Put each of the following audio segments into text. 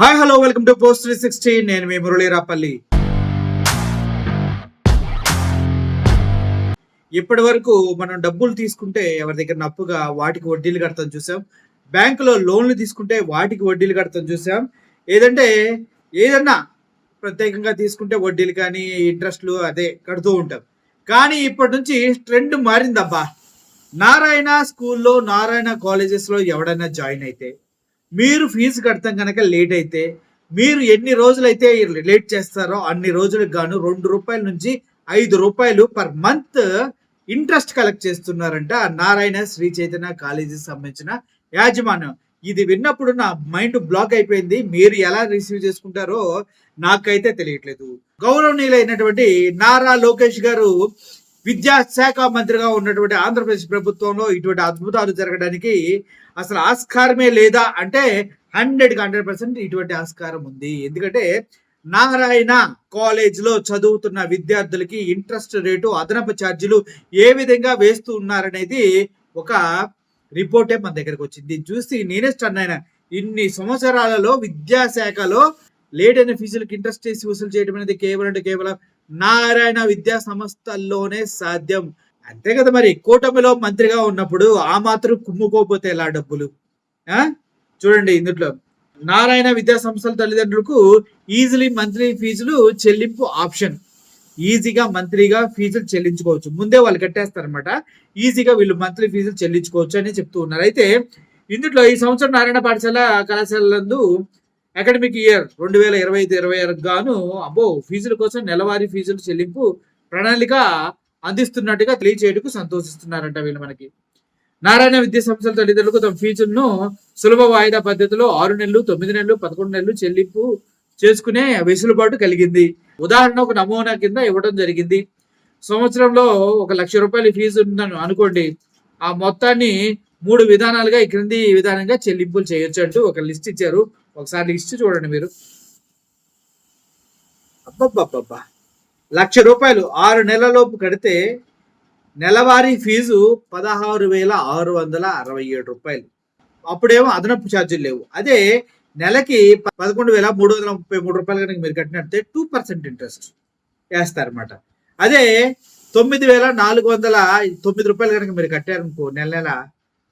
Hi hello welcome to post 360. నేను మీ మురళీరాపల్లి. ఇప్పటి వరకు మనం డబ్బులు తీసుకుంటే ఎవరి దగ్గర అప్పుగా వాటికి వడ్డీలు కడతాం చూసాం. బ్యాంకులో లోన్లు తీసుకుంటే వాటికి వడ్డీలు కడతాం చూసాం. ఏదన్నా ప్రత్యేకంగా తీసుకుంటే వడ్డీలు కానీ ఇంట్రెస్ట్లు అదే కడుతూ ఉంటాం. కానీ ఇప్పటి నుంచి ట్రెండ్ మారిందబ్బా. నారాయణ స్కూల్లో, నారాయణ కాలేజెస్లో ఎవడైనా జాయిన్ అయితే మీరు ఫీజు కడతాం కనుక లేట్ అయితే మీరు ఎన్ని రోజులైతే లేట్ చేస్తారో అన్ని రోజులకు గాను ₹2 నుంచి ₹5 పర్ మంత్ ఇంట్రెస్ట్ కలెక్ట్ చేస్తున్నారంట నారాయణ శ్రీ చైతన్య కాలేజీకి సంబంధించిన యాజమాన్యం. ఇది విన్నప్పుడు నా మైండ్ బ్లాక్ అయిపోయింది. మీరు ఎలా రిసీవ్ చేసుకుంటారో నాకైతే తెలియట్లేదు. గౌరవనీయులైనటువంటి నారా లోకేష్ గారు విద్యాశాఖ మంత్రిగా ఉన్నటువంటి ఆంధ్రప్రదేశ్ ప్రభుత్వంలో ఇటువంటి అద్భుతాలు జరగడానికి అసలు ఆస్కారమే లేదా అంటే 100% ఇటువంటి ఆస్కారం ఉంది. ఎందుకంటే నారాయణ కాలేజ్ లో చదువుతున్న విద్యార్థులకి ఇంట్రెస్ట్ రేటు, అదనపు ఛార్జీలు ఏ విధంగా వేస్తూ ఉన్నారనేది ఒక రిపోర్టే మన దగ్గరకు వచ్చింది. చూసి నేనే స్టన్ అయినా. ఇన్ని సంవత్సరాలలో విద్యాశాఖలో లేట్ అయిన ఫీజులకు ఇంట్రెస్ట్ చేసి వసూలు చేయడం అనేది కేవలం నారాయణ విద్యా సంస్థల్లోనే సాధ్యం. అంతే కదా మరి. కూటమిలో మంత్రిగా ఉన్నప్పుడు ఆ మాత్రం కుమ్ముకోపోతే ఎలా డబ్బులు? చూడండి, ఇందులో నారాయణ విద్యా సంస్థల తల్లిదండ్రులకు ఈజీలీ మంత్లీ ఫీజులు చెల్లింపు ఆప్షన్. ఈజీగా మంత్లీగా ఫీజులు చెల్లించుకోవచ్చు. ముందే వాళ్ళు కట్టేస్తారనమాట. ఈజీగా వీళ్ళు మంత్లీ ఫీజులు చెల్లించుకోవచ్చు అని చెప్తూ ఉన్నారు. అయితే ఇందులో ఈ సంవత్సరం నారాయణ పాఠశాల కళాశాలలందు అకాడమిక్ ఇయర్ 2025-26 గాను ఫీజుల కోసం నెలవారీ ఫీజులు చెల్లింపు ప్రణాళిక అందిస్తున్నట్టుగా తెలియచేయటకు సంతోషిస్తున్నారంట వీళ్ళు. మనకి నారాయణ విద్యా సంస్థల తల్లిదండ్రులకు తమ ఫీజులను సులభ వాయిదా పద్ధతిలో 6 నెలలు, 9 నెలలు, 11 నెలలు చెల్లింపు చేసుకునే వెసులుబాటు కలిగింది. ఉదాహరణ ఒక నమూనా కింద ఇవ్వడం జరిగింది. సంవత్సరంలో ₹1,00,000 ఫీజు ఉందని అనుకోండి. ఆ మొత్తాన్ని 3 విధానాలుగా ఈ క్రింది విధానంగా చెల్లింపులు చేయొచ్చు అంటూ ఒక లిస్ట్ ఇచ్చారు. ఒకసారి లిస్ట్ చూడండి మీరు. అబ్బబ్బబ్బబ్బా, ₹1,00,000 6 నెలలలోపు కడితే నెలవారీ ఫీజు ₹16,667. అప్పుడేమో అదనపు ఛార్జీలు లేవు. అదే నెలకి ₹11,333 కనుక మీరు కట్టినట్టే 2% ఇంట్రెస్ట్ వేస్తారనమాట. అదే ₹9,409 కనుక మీరు కట్టారనుకో నెల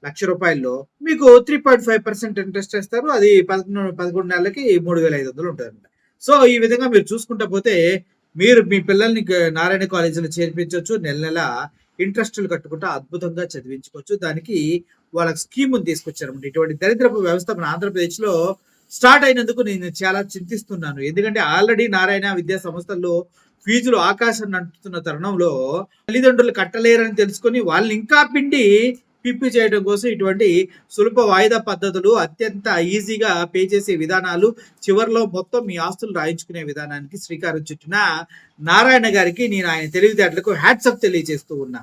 ₹1,00,000 మీకు 3.5% ఇంట్రెస్ట్ వేస్తారు. అది 11 నెలలకి 3,500 ఉంటుంది. సో ఈ విధంగా మీరు చూసుకుంటా పోతే మీరు మీ పిల్లల్ని నారాయణ కాలేజీలో చేర్పించవచ్చు. నెల ఇంట్రెస్టులు కట్టుకుంటా అద్భుతంగా చదివించుకోవచ్చు. దానికి వాళ్ళకి స్కీమ్ తీసుకొచ్చారు. ఇటువంటి దరిద్రపు వ్యవస్థ మన ఆంధ్రప్రదేశ్ లో స్టార్ట్ అయినందుకు నేను చాలా చింతిస్తున్నాను. ఎందుకంటే ఆల్రెడీ నారాయణ విద్యా సంస్థల్లో ఫీజులు ఆకాశాన్ని అంటుతున్న తరుణంలో తల్లిదండ్రులు కట్టలేరని తెలుసుకొని వాళ్ళని ఇంకా పిప్పి చేయడం కోసం ఇటువంటి సులభ వాయిదా పద్ధతులు, అత్యంత ఈజీగా పే చేసే విధానాలు, చివరిలో మొత్తం మీ ఆస్తులు రాయించుకునే విధానానికి శ్రీకారం చుట్టిన నారాయణ గారికి నేను ఆయన తెలివితేటలకు హ్యాట్సప్ తెలియజేస్తూ ఉన్నా.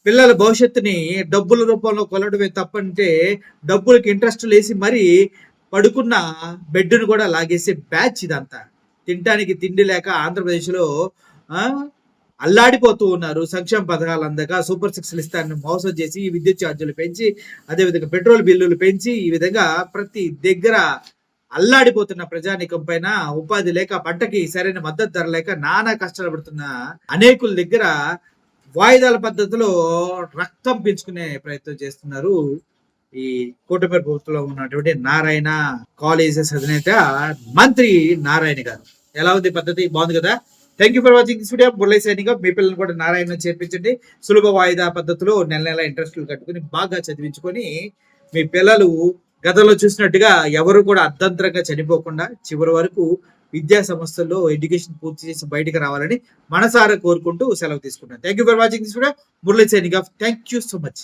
పిల్లల భవిష్యత్తుని డబ్బుల రూపంలో కొలడమే తప్పంటే డబ్బులకి ఇంట్రెస్ట్ లేసి మరి పడుకున్న బెడ్ను కూడా లాగేసే బ్యాచ్ ఇదంతా. తినడానికి తిండి లేక ఆంధ్రప్రదేశ్లో అల్లాడిపోతూ ఉన్నారు. సంక్షేమ పథకాలు అందక సూపర్ 6లు ఇస్తారని మోసం చేసి విద్యుత్ ఛార్జీలు పెంచి, అదేవిధంగా పెట్రోల్ బిల్లులు పెంచి, ఈ విధంగా ప్రతి దగ్గర అల్లాడిపోతున్న ప్రజానీకం పైన ఉపాధి లేక, పంటకి సరైన మద్దతు ధర లేక నానా కష్టాలు పడుతున్న అనేకుల దగ్గర వాయిదాల పద్ధతిలో రక్తం పెంచుకునే ప్రయత్నం చేస్తున్నారు ఈ కూటమి ప్రభుత్వంలో ఉన్నటువంటి నారాయణ కాలేజెస్ అధినేత మంత్రి నారాయణ గారు. ఎలా ఉంది పద్ధతి? బాగుంది కదా. Thank you for watching this video. Murali signing. మీ పిల్లల్ని కూడా నారాయణ చేర్పించండి. సులభ వాయిదా పద్ధతిలో నెల ఇంట్రెస్ట్లు కట్టుకుని బాగా చదివించుకొని మీ పిల్లలు గతంలో చూసినట్టుగా ఎవరు కూడా అర్ధంతరంగా చనిపోకుండా చివరి వరకు విద్యా సంస్థల్లో ఎడ్యుకేషన్ పూర్తి చేసి బయటకు రావాలని మనసారా కోరుకుంటూ సెలవు తీసుకుంటాను. Thank you for watching this video. Murali signing. Thank you so much.